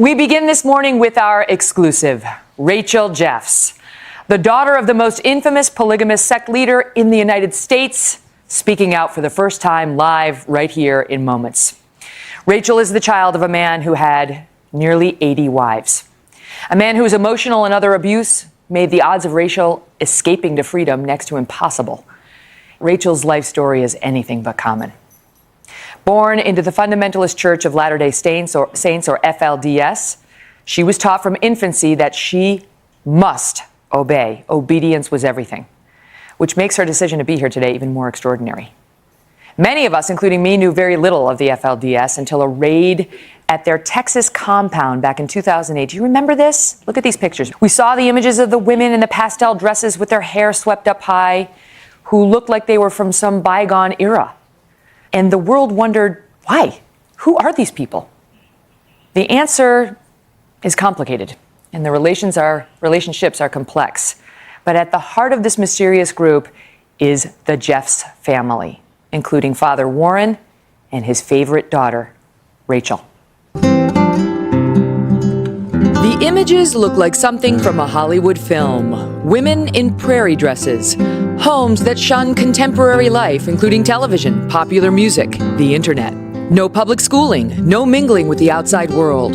We begin this morning with our exclusive, Rachel Jeffs, the daughter of the most infamous polygamous sect leader in the United States, speaking out for the first time live right here in moments. Rachel is the child of a man who had nearly 80 wives. A man whose emotional and other abuse made the odds of Rachel escaping to freedom next to impossible. Rachel's life story is anything but common. Born into the Fundamentalist Church of Latter-day Saints, or FLDS, she was taught from infancy that she must obey. Obedience was everything, which makes her decision to be here today even more extraordinary. Many of us, including me, knew very little of the FLDS until a raid at their Texas compound back in 2008. Do you remember this? Look at these pictures. We saw the images of the women in the pastel dresses with their hair swept up high, who looked like they were from some bygone era. And the world wondered, why? Who are these people? The answer is complicated, and the relationships are complex. But at the heart of this mysterious group is the Jeffs family, including Father Warren and his favorite daughter, Rachel. The images look like something from a Hollywood film. Women in prairie dresses, homes that shun contemporary life, including television, popular music, the internet. No public schooling, no mingling with the outside world.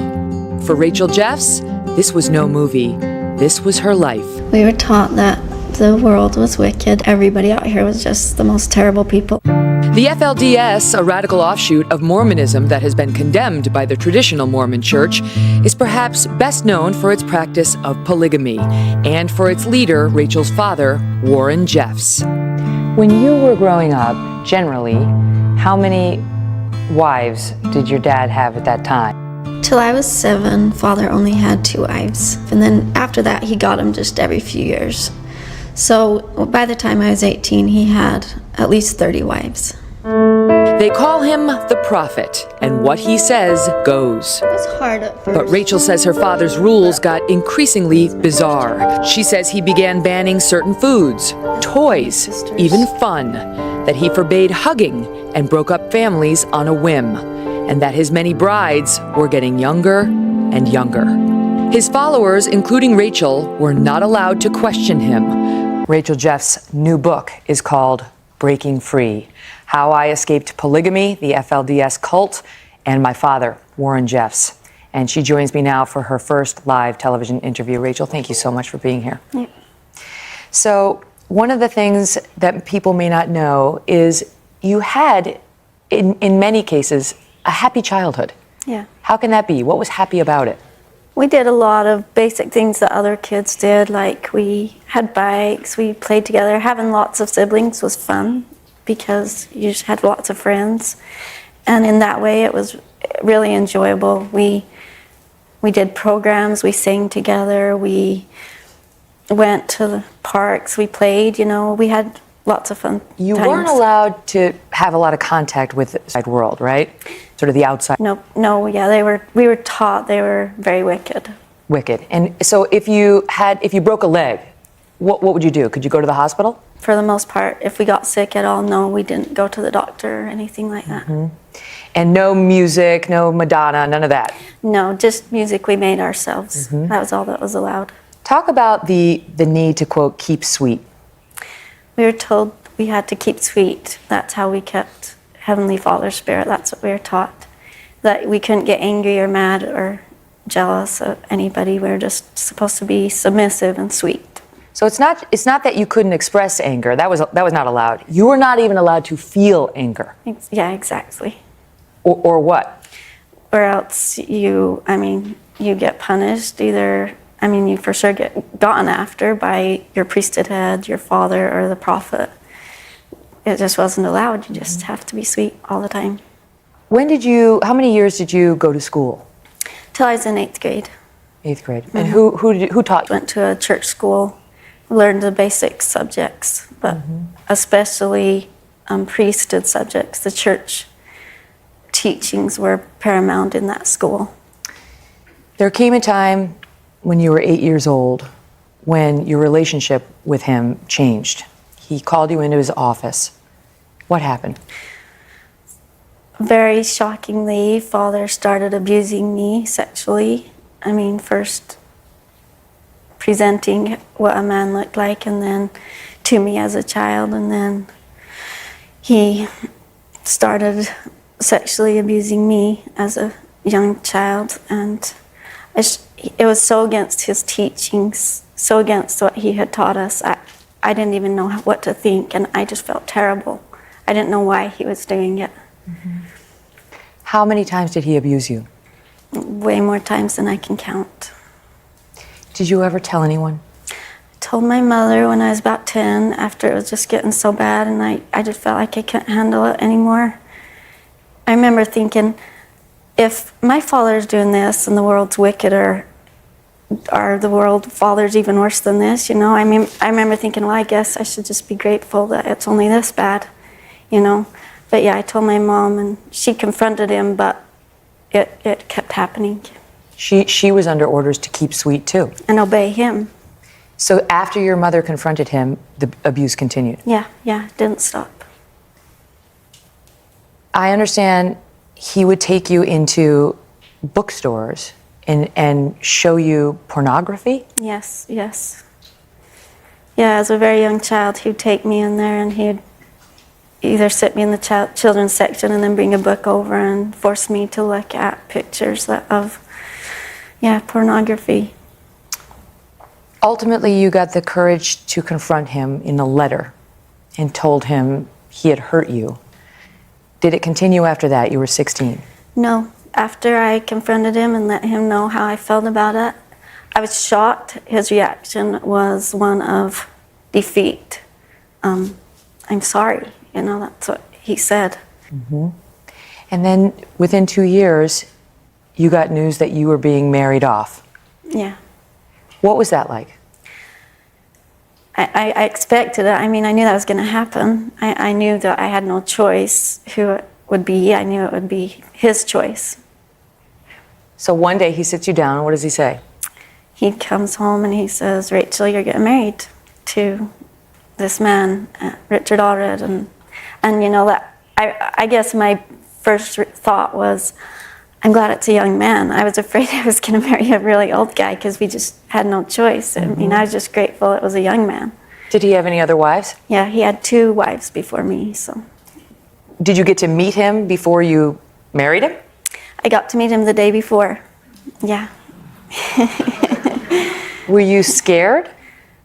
For Rachel Jeffs, this was no movie. This was her life. We were taught that the world was wicked. Everybody out here was just the most terrible people. The FLDS, a radical offshoot of Mormonism that has been condemned by the traditional Mormon Church, is perhaps best known for its practice of polygamy and for its leader, Rachel's father, Warren Jeffs. When you were growing up, generally, how many wives did your dad have at that time? Till I was 7, Father only had 2 wives. And then after that, he got them just every few years. So by the time I was 18, he had at least 30 wives. They call him the prophet, and what he says goes. It was hard at first. But Rachel says her father's rules got increasingly bizarre. She says he began banning certain foods, toys, even fun, that he forbade hugging and broke up families on a whim, and that his many brides were getting younger and younger. His followers, including Rachel, were not allowed to question him. Rachel Jeffs' new book is called Breaking Free: How I Escaped Polygamy, the FLDS Cult, and My Father, Warren Jeffs. And she joins me now for her first live television interview. Rachel, thank you so much for being here. Yeah. So one of the things that people may not know is you had, in many cases, a happy childhood. Yeah. How can that be? What was happy about it? We did a lot of basic things that other kids did, like we had bikes, we played together. Having lots of siblings was fun because you just had lots of friends. And in that way, it was really enjoyable. We did programs, we sang together, we went to the parks, we played, we had lots of fun You times. weren't allowed to have a lot of contact with the outside world, right? Sort of the outside. No, we were taught they were very wicked. Wicked. And so if you broke a leg, what would you do? Could you go to the hospital? For the most part, if we got sick at all, no, we didn't go to the doctor or anything like that. Mm-hmm. And no music, no Madonna, none of that? No, just music we made ourselves. Mm-hmm. That was all that was allowed. Talk about the need to, quote, keep sweet. We were told we had to keep sweet. That's how we kept Heavenly Father's spirit. That's what we were taught. That we couldn't get angry or mad or jealous of anybody. We were just supposed to be submissive and sweet. So it's not that you couldn't express anger. That was not allowed. You were not even allowed to feel anger. Yeah, exactly. Or what? Or else you get punished. You for sure get gotten after by your priesthood head, your father, or the prophet. It just wasn't allowed. You just have to be sweet all the time. How many years did you go to school? Till I was in 8th grade. 8th grade. Mm-hmm. And who taught you? Went to a church school, learned the basic subjects, but especially priesthood subjects. The church teachings were paramount in that school. There came a time when you were 8 years old when your relationship with him changed. He called you into his office. What happened? Very shockingly, Father started abusing me sexually I mean, first presenting what a man looked like, and then to me as a child, and then he started sexually abusing me as a young child, and it was so against his teachings, so against what he had taught us. I didn't even know what to think, and I just felt terrible. I didn't know why he was doing it. Mm-hmm. How many times did he abuse you? Way more times than I can count. Did you ever tell anyone? I told my mother when I was about 10, after it was just getting so bad, and I just felt like I couldn't handle it anymore. I remember thinking, if my father's doing this and the world's wicked, or the world father's even worse than this, you know? I mean, I remember thinking, well, I guess I should just be grateful that it's only this bad, you know? But yeah, I told my mom, and she confronted him, but it kept happening. She was under orders to keep sweet too. And obey him. So after your mother confronted him, the abuse continued? Yeah, it didn't stop. I understand he would take you into bookstores and show you pornography? Yes. Yeah, as a very young child, he'd take me in there, and he'd either sit me in the children's section and then bring a book over and force me to look at pictures of pornography. Ultimately, you got the courage to confront him in a letter and told him he had hurt you. Did it continue after that? You were 16. No. After I confronted him and let him know how I felt about it, I was shocked. His reaction was one of defeat. I'm sorry. You know, that's what he said. Mm-hmm. And then within 2 years, you got news that you were being married off. Yeah. What was that like? I expected it. I mean, I knew that was going to happen. I knew that I had no choice who it would be. I knew it would be his choice. So one day he sits you down, and what does he say? He comes home and he says, Rachel, you're getting married to this man, Richard Allred. And you know, that I guess my first thought was, I'm glad it's a young man. I was afraid I was going to marry a really old guy because we just had no choice. Mm-hmm. I mean, I was just grateful it was a young man. Did he have any other wives? Yeah, he had 2 wives before me, so. Did you get to meet him before you married him? I got to meet him the day before, yeah. Were you scared?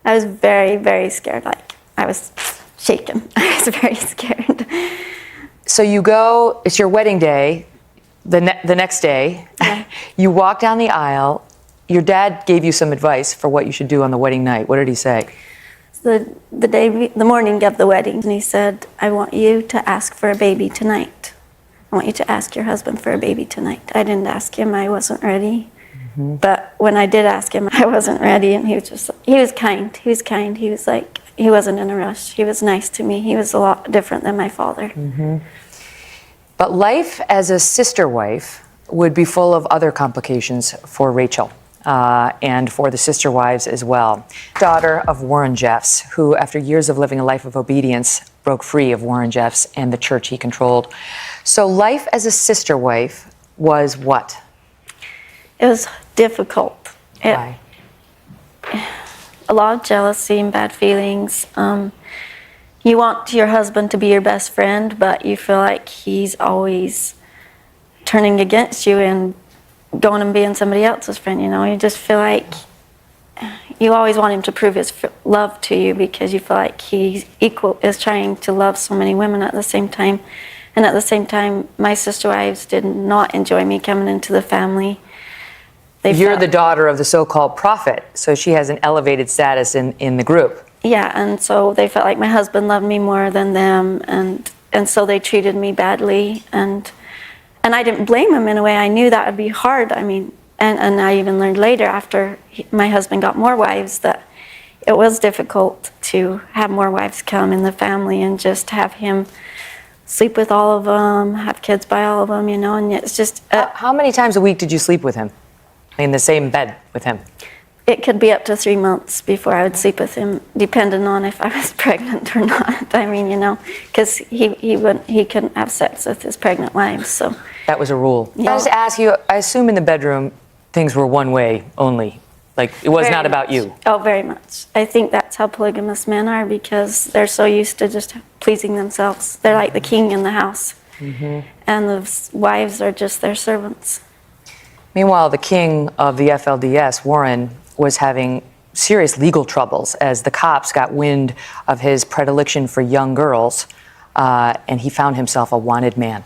I was very, very scared. Like, I was shaken. I was very scared. So you go, it's your wedding day, the next day, Yeah. You walk down the aisle. Your dad gave you some advice for what you should do on the wedding night. What did he say? The morning of the wedding, and he said, I want you to ask for a baby tonight. I want you to ask your husband for a baby tonight. I didn't ask him, I wasn't ready. Mm-hmm. But when I did ask him, I wasn't ready, and he was kind. He was like, he wasn't in a rush. He was nice to me. He was a lot different than my father. Mm-hmm. But life as a sister wife would be full of other complications for Rachel. And for the sister wives as well. Daughter of Warren Jeffs, who after years of living a life of obedience, broke free of Warren Jeffs and the church he controlled. So life as a sister wife was what? It was difficult. Why? A lot of jealousy and bad feelings. You want your husband to be your best friend, but you feel like he's always turning against you and going and being somebody else's friend, you know. You just feel like you always want him to prove his love to you because you feel like he's is trying to love so many women at the same time. And at the same time, my sister wives did not enjoy me coming into the family. You're the daughter of the so-called prophet, so she has an elevated status in the group. Yeah, and so they felt like my husband loved me more than them, and so they treated me badly, and I didn't blame him in a way. I knew that would be hard. I mean, and I even learned later after my husband got more wives that it was difficult to have more wives come in the family and just have him sleep with all of them, have kids by all of them, you know, and it's just... How many times a week did you sleep with him? In the same bed with him? It could be up to 3 months before I would sleep with him, depending on if I was pregnant or not. I mean, you know, because he couldn't have sex with his pregnant wives, so... That was a rule. Yeah. I just ask you, I assume in the bedroom, things were one way only. Like, it was not about you. Oh, very much. I think that's how polygamous men are, because they're so used to just pleasing themselves. They're like the king in the house. And the wives are just their servants. Meanwhile, the king of the FLDS, Warren, was having serious legal troubles as the cops got wind of his predilection for young girls, and he found himself a wanted man.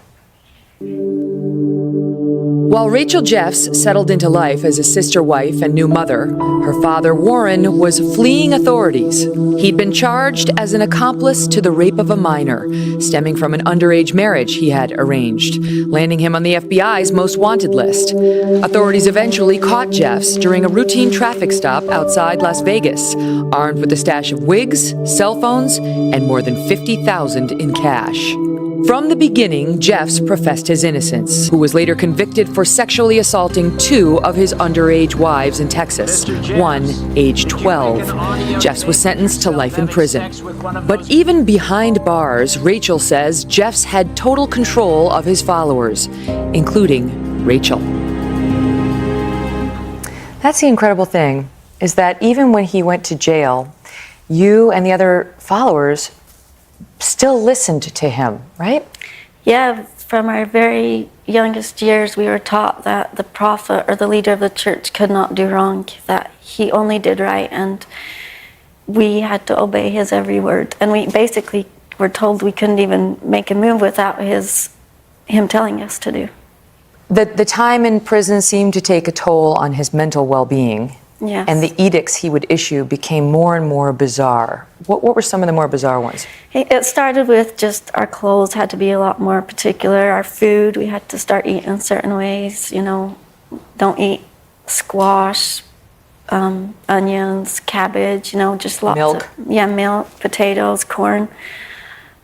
While Rachel Jeffs settled into life as a sister wife and new mother, her father, Warren, was fleeing authorities. He'd been charged as an accomplice to the rape of a minor, stemming from an underage marriage he had arranged, landing him on the FBI's most wanted list. Authorities eventually caught Jeffs during a routine traffic stop outside Las Vegas, armed with a stash of wigs, cell phones, and more than $50,000 in cash. From the beginning, Jeffs professed his innocence, who was later convicted for sexually assaulting 2 of his underage wives in Texas, one aged 12. Jeffs was sentenced to life in prison. But even behind bars, Rachel says Jeffs had total control of his followers, including Rachel. That's the incredible thing, is that even when he went to jail, you and the other followers still listened to him, right? Yeah, from our very youngest years, we were taught that the prophet or the leader of the church could not do wrong, that he only did right, and we had to obey his every word. And we basically were told we couldn't even make a move without him telling us to do. The time in prison seemed to take a toll on his mental well-being. Yes. And the edicts he would issue became more and more bizarre. What were some of the more bizarre ones? It started with just our clothes had to be a lot more particular. Our food, we had to start eating in certain ways. You know, don't eat squash, onions, cabbage, you know, just lots milk. of... Yeah, milk, potatoes, corn.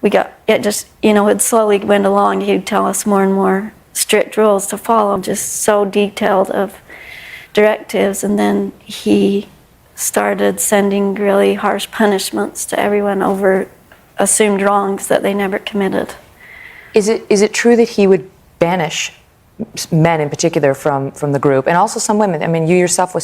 It just, you know, it slowly went along. He'd tell us more and more strict rules to follow, just so detailed of directives, and then he started sending really harsh punishments to everyone over assumed wrongs that they never committed. Is it true that he would banish men in particular from the group, and also some women? I mean, you yourself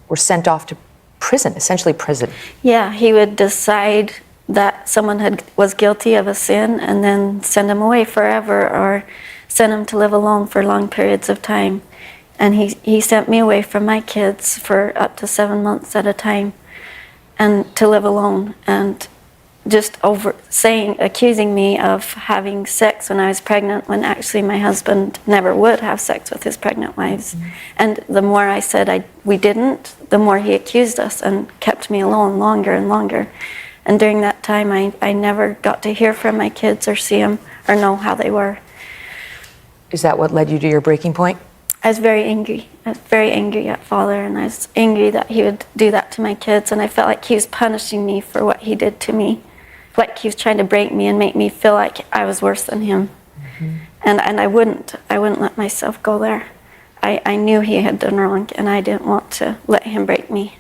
were sent off to prison, essentially prison. Yeah, he would decide that someone was guilty of a sin and then send them away forever, or send them to live alone for long periods of time. And he sent me away from my kids for up to 7 months at a time, and to live alone, and just accusing me of having sex when I was pregnant, when actually my husband never would have sex with his pregnant wives. Mm-hmm. And the more I said we didn't, the more he accused us and kept me alone longer and longer. And during that time, I never got to hear from my kids or see them or know how they were. Is that what led you to your breaking point? I was very angry. I was very angry at Father, and I was angry that he would do that to my kids, and I felt like he was punishing me for what he did to me. Like he was trying to break me and make me feel like I was worse than him. Mm-hmm. And I wouldn't let myself go there. I knew he had done wrong, and I didn't want to let him break me.